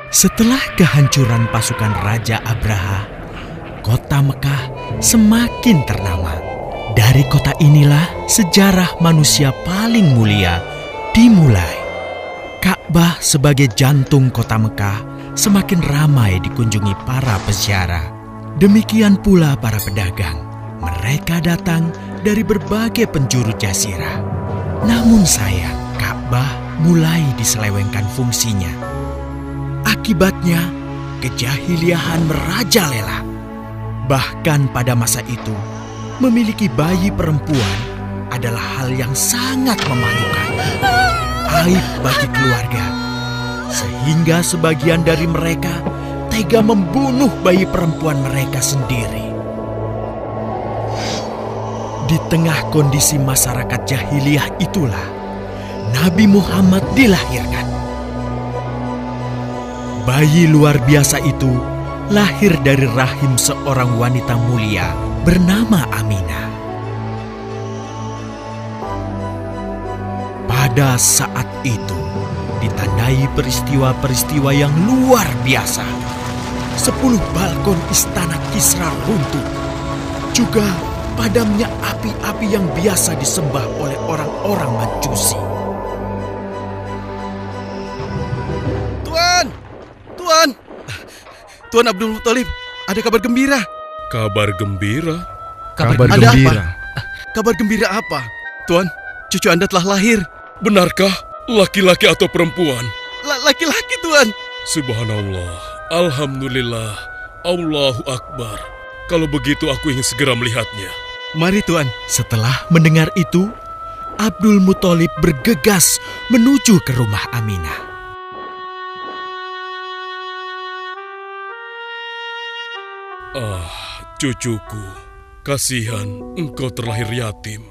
Setelah kehancuran pasukan Raja Abraha, kota Mekah semakin ternama. Dari kota inilah sejarah manusia paling mulia dimulai. Ka'bah sebagai jantung kota Mekah semakin ramai dikunjungi para peziarah. Demikian pula para pedagang. Mereka datang dari berbagai penjuru jazirah. Namun sayang, Ka'bah mulai diselewengkan fungsinya. Akibatnya, kejahiliahan merajalela. Bahkan pada masa itu, memiliki bayi perempuan adalah hal yang sangat memalukan. Aib bagi keluarga. Sehingga sebagian dari mereka tega membunuh bayi perempuan mereka sendiri. Di tengah kondisi masyarakat jahiliyah itulah Nabi Muhammad dilahirkan. Bayi luar biasa itu lahir dari rahim seorang wanita mulia bernama Aminah. Pada saat itu ditandai peristiwa-peristiwa yang luar biasa. 10 balkon istana Kisra runtuh. Juga padamnya api-api yang biasa disembah oleh orang-orang Majusi. Tuan Abdul Muthalib, ada kabar gembira. Kabar gembira? Kabar gembira? Kabar gembira apa? Tuan, cucu Anda telah lahir. Benarkah? Laki-laki atau perempuan? Laki-laki, Tuan. Subhanallah, Alhamdulillah, Allahu Akbar. Kalau begitu aku ingin segera melihatnya. Mari, Tuan. Setelah mendengar itu, Abdul Muthalib bergegas menuju ke rumah Aminah. Cucuku, kasihan engkau terlahir yatim.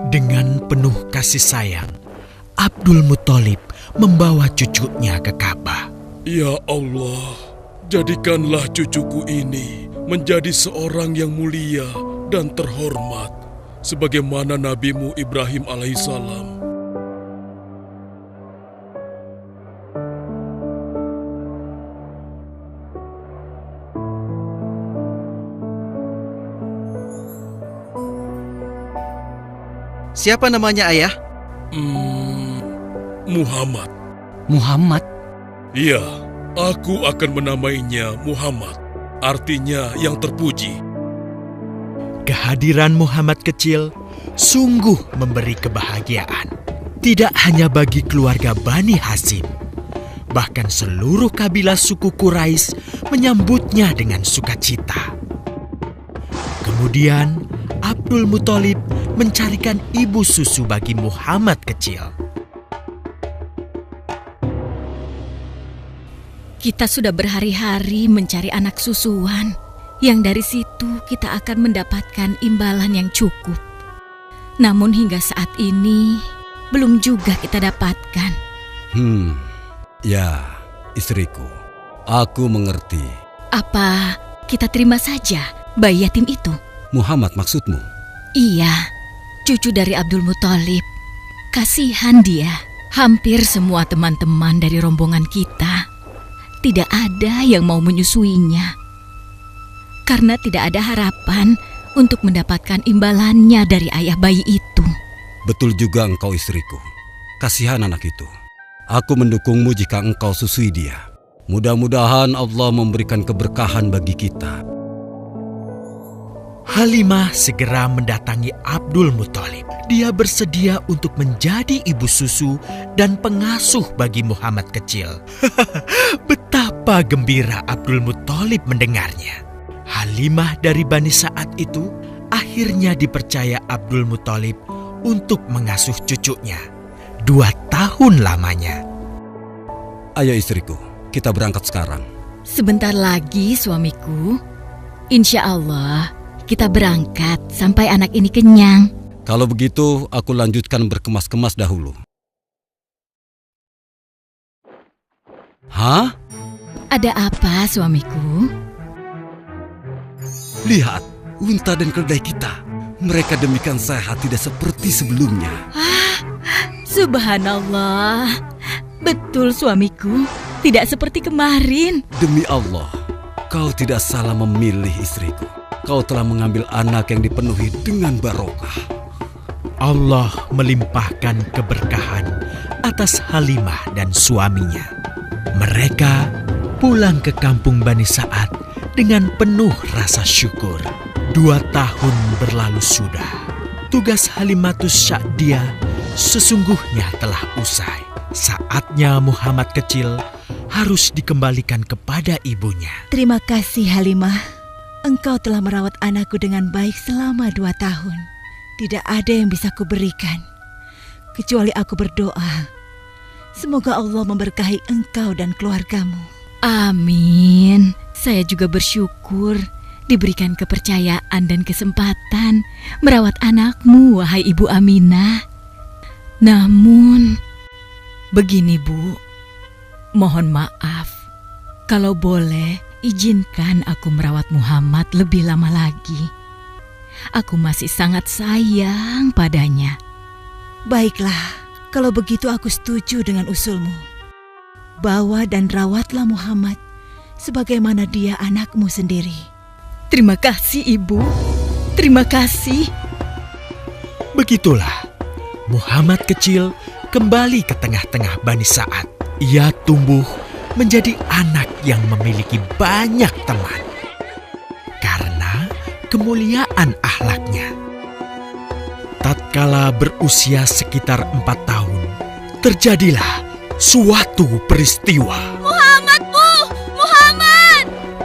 Dengan penuh kasih sayang, Abdul Muthalib membawa cucunya ke Ka'bah. Ya Allah, jadikanlah cucuku ini menjadi seorang yang mulia dan terhormat, sebagaimana Nabimu Ibrahim alaihissalam. Siapa namanya, Ayah? Muhammad. Muhammad? Iya, aku akan menamainya Muhammad. Artinya yang terpuji. Kehadiran Muhammad kecil sungguh memberi kebahagiaan. Tidak hanya bagi keluarga Bani Hashim. Bahkan seluruh kabilah suku Quraisy menyambutnya dengan sukacita. Kemudian Abdul Muthalib mencarikan ibu susu bagi Muhammad kecil. Kita sudah berhari-hari mencari anak susuan, yang dari situ kita akan mendapatkan imbalan yang cukup. Namun hingga saat ini, belum juga kita dapatkan. Ya, istriku, aku mengerti. Apa kita terima saja bayi yatim itu? Muhammad maksudmu? Iya, cucu dari Abdul Muthalib. Kasihan dia. Hampir semua teman-teman dari rombongan kita tidak ada yang mau menyusuinya. Karena tidak ada harapan untuk mendapatkan imbalannya dari ayah bayi itu. Betul juga engkau, istriku. Kasihan anak itu. Aku mendukungmu jika engkau susui dia. Mudah-mudahan Allah memberikan keberkahan bagi kita. Halimah segera mendatangi Abdul Muthalib. Dia bersedia untuk menjadi ibu susu dan pengasuh bagi Muhammad kecil. Betapa gembira Abdul Muthalib mendengarnya. Halimah dari Bani Sa'ad itu akhirnya dipercaya Abdul Muthalib untuk mengasuh cucunya 2 tahun lamanya. Ayo istriku, kita berangkat sekarang. Sebentar lagi suamiku. Insya Allah kita berangkat sampai anak ini kenyang. Kalau begitu, aku lanjutkan berkemas-kemas dahulu. Hah? Ada apa suamiku? Lihat, unta dan keledai kita. Mereka demikian sehat, tidak seperti sebelumnya. Subhanallah. Betul suamiku, tidak seperti kemarin. Demi Allah, kau tidak salah memilih istriku. Kau telah mengambil anak yang dipenuhi dengan barokah. Allah melimpahkan keberkahan atas Halimah dan suaminya. Mereka pulang ke kampung Bani Sa'ad dengan penuh rasa syukur. 2 tahun berlalu sudah. Tugas Halimatus Sya'diyah sesungguhnya telah usai. Saatnya Muhammad kecil harus dikembalikan kepada ibunya. Terima kasih Halimah. Engkau telah merawat anakku dengan baik selama 2 tahun. Tidak ada yang bisa kuberikan, kecuali aku berdoa. Semoga Allah memberkahi engkau dan keluargamu. Amin. Saya juga bersyukur diberikan kepercayaan dan kesempatan merawat anakmu, wahai Ibu Aminah. Namun, begini Bu, mohon maaf. Kalau boleh, izinkan aku merawat Muhammad lebih lama lagi. Aku masih sangat sayang padanya. Baiklah, kalau begitu aku setuju dengan usulmu. Bawa dan rawatlah Muhammad sebagaimana dia anakmu sendiri. Terima kasih Ibu, terima kasih. Begitulah, Muhammad kecil kembali ke tengah-tengah Bani Sa'ad. Ia tumbuh menjadi anak yang memiliki banyak teman karena kemuliaan akhlaknya. Tatkala berusia sekitar 4 tahun, terjadilah suatu peristiwa.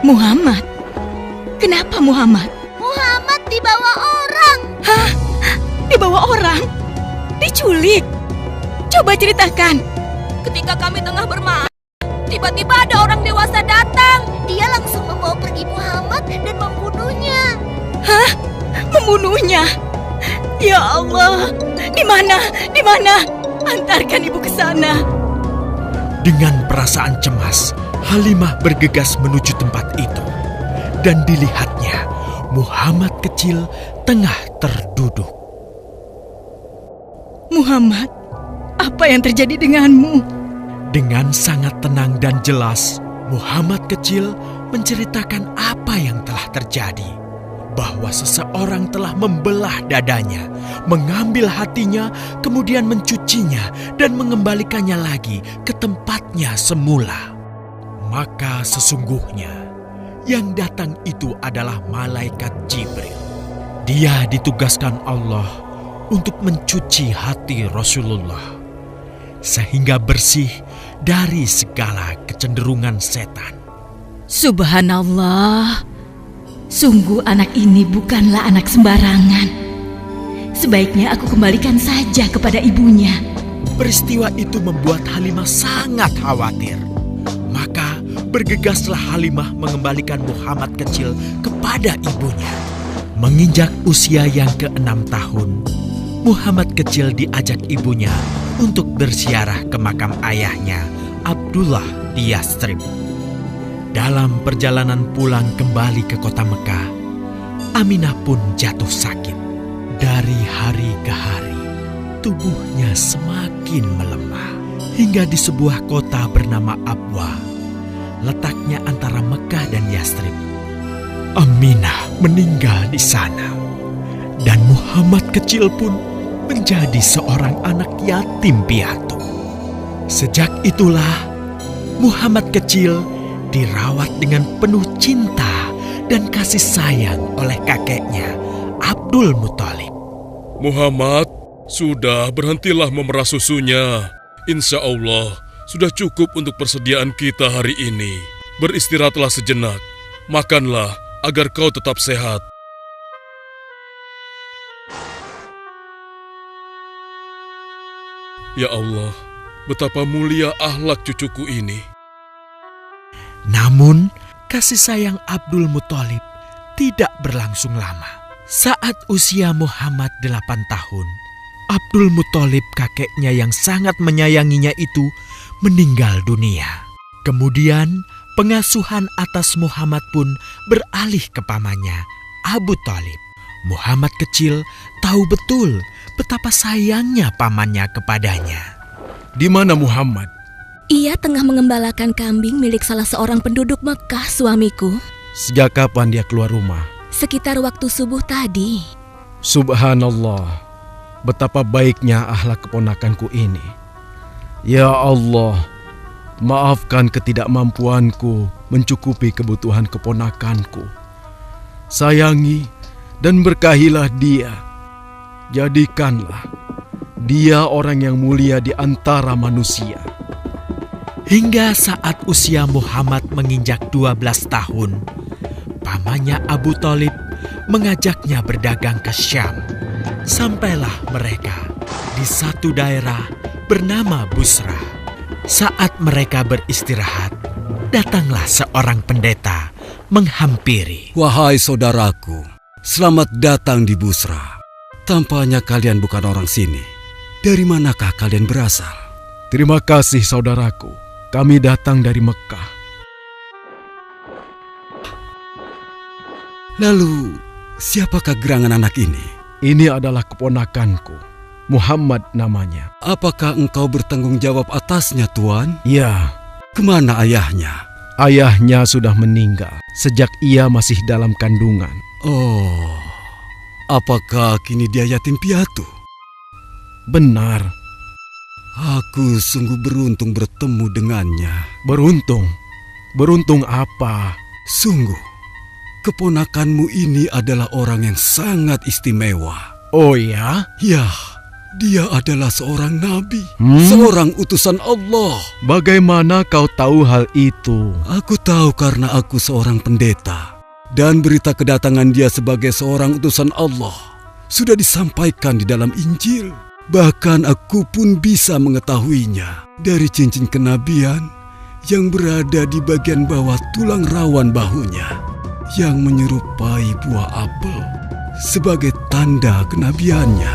Muhammad? Kenapa Muhammad? Muhammad dibawa orang. Hah? Dibawa orang? Diculik? Coba ceritakan. Ketika kami tengah bermain, tiba-tiba ada orang dewasa datang. Dia langsung membawa pergi Muhammad dan membunuhnya. Hah? Membunuhnya? Ya Allah, di mana? Di mana? Antarkan ibu ke sana. Dengan perasaan cemas, Halimah bergegas menuju tempat itu. Dan dilihatnya, Muhammad kecil tengah terduduk. Muhammad, apa yang terjadi denganmu? Dengan sangat tenang dan jelas, Muhammad kecil menceritakan apa yang telah terjadi. Bahwa seseorang telah membelah dadanya, mengambil hatinya, kemudian mencucinya dan mengembalikannya lagi ke tempatnya semula. Maka sesungguhnya yang datang itu adalah malaikat Jibril. Dia ditugaskan Allah untuk mencuci hati Rasulullah sehingga bersih dari segala kecenderungan setan. Subhanallah, sungguh anak ini bukanlah anak sembarangan. Sebaiknya aku kembalikan saja kepada ibunya. Peristiwa itu membuat Halimah sangat khawatir. Maka bergegaslah Halimah mengembalikan Muhammad kecil kepada ibunya. Menginjak usia yang ke-6 tahun, Muhammad kecil diajak ibunya untuk berziarah ke makam ayahnya, Abdullah di Yastrib. Dalam perjalanan pulang kembali ke kota Mekah, Aminah pun jatuh sakit. Dari hari ke hari, tubuhnya semakin melemah. Hingga di sebuah kota bernama Abwa, letaknya antara Mekah dan Yastrib, Aminah meninggal di sana. Dan Muhammad kecil pun menjadi seorang anak yatim piatu. Sejak itulah Muhammad kecil dirawat dengan penuh cinta dan kasih sayang oleh kakeknya, Abdul Muthalib. Muhammad, sudah berhentilah memerah susunya. Insya Allah, sudah cukup untuk persediaan kita hari ini. Beristirahatlah sejenak. Makanlah agar kau tetap sehat. Ya Allah, betapa mulia akhlak cucuku ini. Namun, kasih sayang Abdul Muthalib tidak berlangsung lama. Saat usia Muhammad 8 tahun, Abdul Muthalib, kakeknya yang sangat menyayanginya itu, meninggal dunia. Kemudian, pengasuhan atas Muhammad pun beralih ke pamannya, Abu Thalib. Muhammad kecil tahu betul betapa sayangnya pamannya kepadanya. Di mana Muhammad? Ia tengah mengembalakan kambing milik salah seorang penduduk Mekah, suamiku. Sejak kapan dia keluar rumah? Sekitar waktu subuh tadi. Subhanallah, betapa baiknya akhlak keponakanku ini. Ya Allah, maafkan ketidakmampuanku mencukupi kebutuhan keponakanku. Sayangi dan berkahilah dia. Jadikanlah dia orang yang mulia di antara manusia. Hingga saat usia Muhammad menginjak 12 tahun, pamannya Abu Thalib mengajaknya berdagang ke Syam. Sampailah mereka di satu daerah bernama Busra. Saat mereka beristirahat, datanglah seorang pendeta menghampiri. Wahai saudaraku, selamat datang di Busra. Tampaknya kalian bukan orang sini. Dari manakah kalian berasal? Terima kasih saudaraku, kami datang dari Mekah. Lalu, siapakah gerangan anak ini? Ini adalah keponakanku, Muhammad namanya. Apakah engkau bertanggung jawab atasnya, Tuan? Ya, Kemana ayahnya? ayahnya sudah meninggal sejak ia masih dalam kandungan. Oh, apakah kini dia yatim piatu? Benar, Aku sungguh beruntung bertemu dengannya. beruntung. Beruntung apa? Sungguh, keponakanmu ini adalah orang yang sangat istimewa. Oh ya? Ya, dia adalah seorang nabi, Hmm? seorang utusan Allah. Bagaimana kau tahu hal itu? Aku tahu karena aku seorang pendeta. Dan berita kedatangan dia sebagai seorang utusan Allah sudah disampaikan di dalam Injil. Bahkan aku pun bisa mengetahuinya dari cincin kenabian yang berada di bagian bawah tulang rawan bahunya yang menyerupai buah apel sebagai tanda kenabiannya.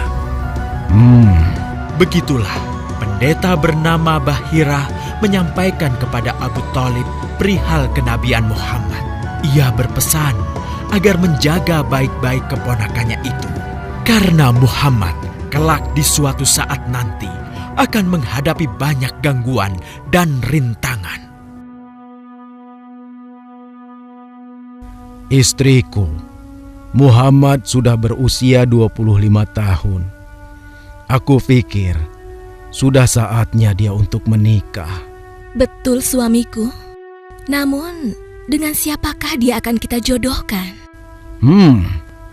Begitulah pendeta bernama Bahira menyampaikan kepada Abu Thalib perihal kenabian Muhammad. Ia berpesan agar menjaga baik-baik keponakannya itu, karena Muhammad kelak di suatu saat nanti akan menghadapi banyak gangguan dan rintangan. Istriku, Muhammad sudah berusia 25 tahun. Aku pikir sudah saatnya dia untuk menikah. Betul, suamiku. Namun, dengan siapakah dia akan kita jodohkan?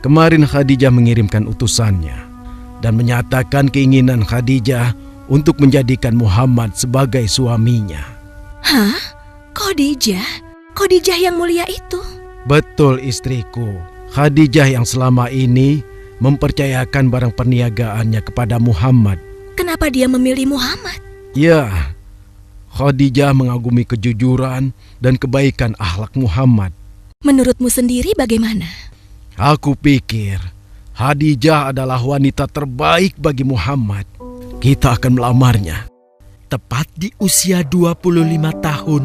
Kemarin Khadijah mengirimkan utusannya dan menyatakan keinginan Khadijah untuk menjadikan Muhammad sebagai suaminya. Hah? Khadijah? Khadijah yang mulia itu? Betul istriku, Khadijah yang selama ini mempercayakan barang perniagaannya kepada Muhammad. Kenapa dia memilih Muhammad? Ya, Khadijah mengagumi kejujuran dan kebaikan akhlak Muhammad. Menurutmu sendiri bagaimana? Aku pikir Khadijah adalah wanita terbaik bagi Muhammad. Kita akan melamarnya. Tepat di usia 25 tahun,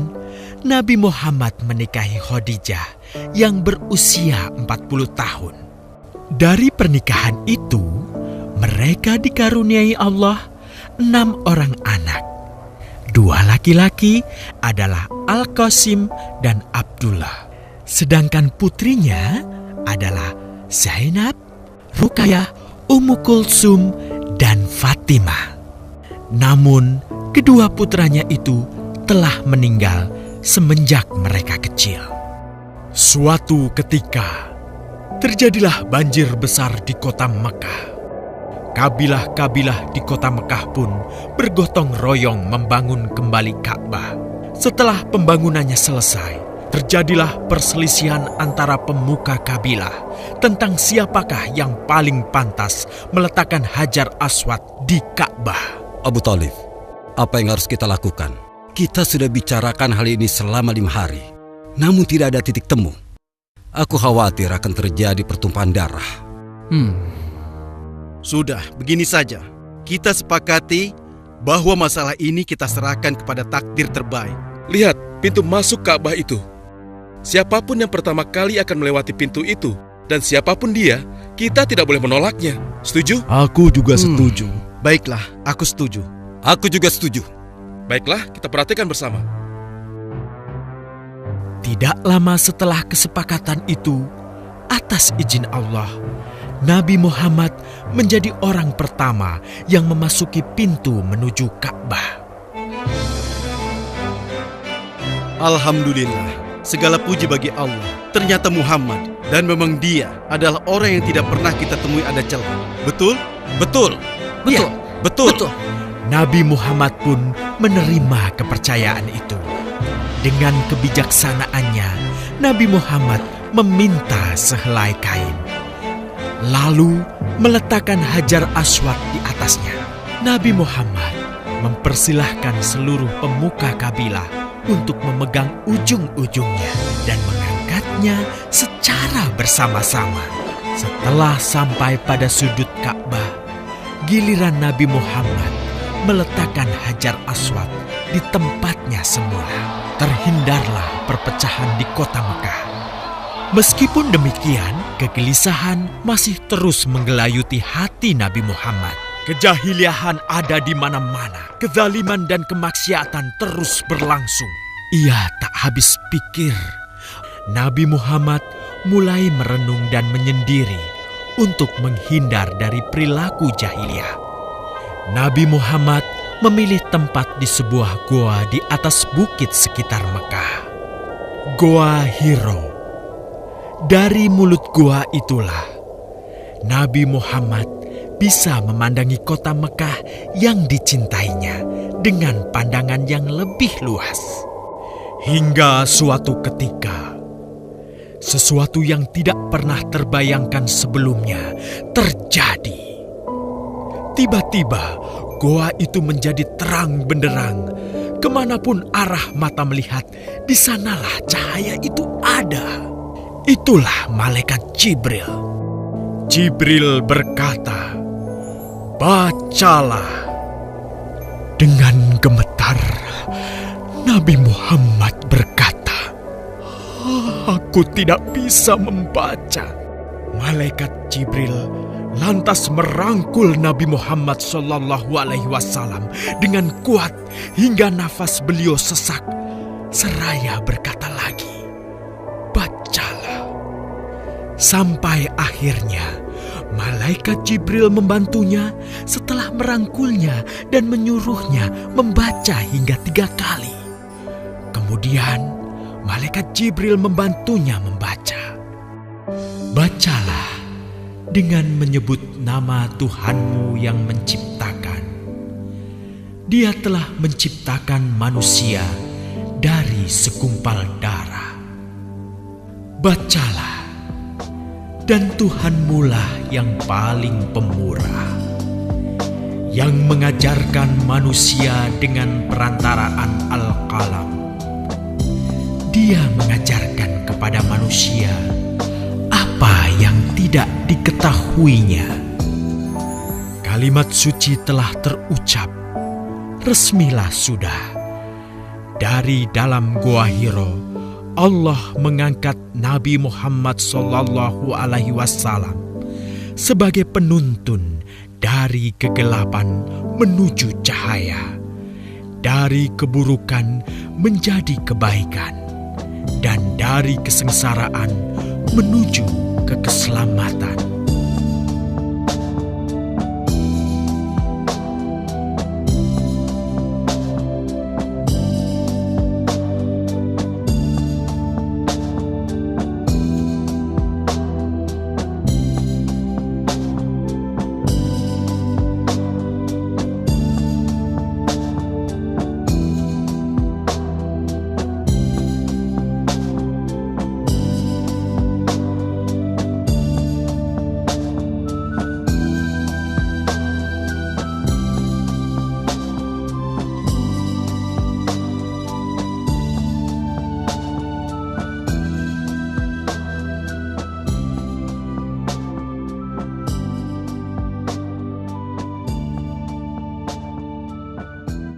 Nabi Muhammad menikahi Khadijah yang berusia 40 tahun. Dari pernikahan itu, mereka dikaruniai Allah 6 orang anak. 2 laki-laki adalah Al-Qasim dan Abdullah. Sedangkan putrinya adalah Zainab, Ruqayyah, Ummu Kulsum, dan Fatimah. Namun, kedua putranya itu telah meninggal semenjak mereka kecil. Suatu ketika, terjadilah banjir besar di kota Mekah. Kabilah-kabilah di kota Mekah pun bergotong royong membangun kembali Ka'bah. Setelah pembangunannya selesai, terjadilah perselisihan antara pemuka kabilah tentang siapakah yang paling pantas meletakkan Hajar Aswad di Ka'bah. Abu Thalib, apa yang harus kita lakukan? Kita sudah bicarakan hal ini selama 5 hari, namun tidak ada titik temu. Aku khawatir akan terjadi pertumpahan darah. Sudah, begini saja. Kita sepakati bahwa masalah ini kita serahkan kepada takdir terbaik. Lihat pintu masuk Ka'bah itu. Siapapun yang pertama kali akan melewati pintu itu, dan siapapun dia, kita tidak boleh menolaknya. Setuju? Aku juga setuju. Baiklah, aku setuju. Aku juga setuju. Baiklah, kita perhatikan bersama. Tidak lama setelah kesepakatan itu, atas izin Allah, Nabi Muhammad menjadi orang pertama yang memasuki pintu menuju Ka'bah. Alhamdulillah, segala puji bagi Allah. Ternyata Muhammad, dan memang dia adalah orang yang tidak pernah kita temui ada celah. Betul? Betul. Betul. Ya, betul. Nabi Muhammad pun menerima kepercayaan itu. Dengan kebijaksanaannya, Nabi Muhammad meminta sehelai kain, lalu meletakkan Hajar Aswad di atasnya. Nabi Muhammad mempersilahkan seluruh pemuka kabilah untuk memegang ujung-ujungnya dan mengangkatnya secara bersama-sama. Setelah sampai pada sudut Ka'bah, giliran Nabi Muhammad meletakkan Hajar Aswad di tempatnya semula. Terhindarlah perpecahan di kota Mekah. Meskipun demikian, kegelisahan masih terus menggelayuti hati Nabi Muhammad. Kejahiliahan ada di mana-mana. Kezaliman dan kemaksiatan terus berlangsung. Ia tak habis pikir. Nabi Muhammad mulai merenung dan menyendiri untuk menghindar dari perilaku jahiliyah. Nabi Muhammad memilih tempat di sebuah goa di atas bukit sekitar Mekah. Goa Hiro. Dari mulut goa itulah Nabi Muhammad bisa memandangi kota Mekah yang dicintainya dengan pandangan yang lebih luas. Hingga suatu ketika, sesuatu yang tidak pernah terbayangkan sebelumnya terjadi. Tiba-tiba, goa itu menjadi terang benderang. Kemanapun arah mata melihat, di sanalah cahaya itu ada. Itulah malaikat Jibril. Jibril berkata, "Bacalah." Dengan gemetar, Nabi Muhammad berkata, "Aku tidak bisa membaca." Malaikat Jibril lantas merangkul Nabi Muhammad SAW dengan kuat hingga nafas beliau sesak. Seraya berkata lagi, "Bacalah." Sampai akhirnya malaikat Jibril membantunya setelah merangkulnya dan menyuruhnya membaca hingga 3 kali. Kemudian malaikat Jibril membantunya membaca. "Bacalah dengan menyebut nama Tuhanmu yang menciptakan. Dia telah menciptakan manusia dari segumpal darah. Bacalah, dan Tuhanmulah yang paling pemurah, yang mengajarkan manusia dengan perantaraan Al-Qalam. Dia mengajarkan kepada manusia apa yang tidak diketahuinya." Kalimat suci telah terucap. Resmilah sudah. Dari dalam Goa Hiro, Allah mengangkat Nabi Muhammad SAW sebagai penuntun dari kegelapan menuju cahaya, dari keburukan menjadi kebaikan, dan dari kesengsaraan menuju ke keselamatan.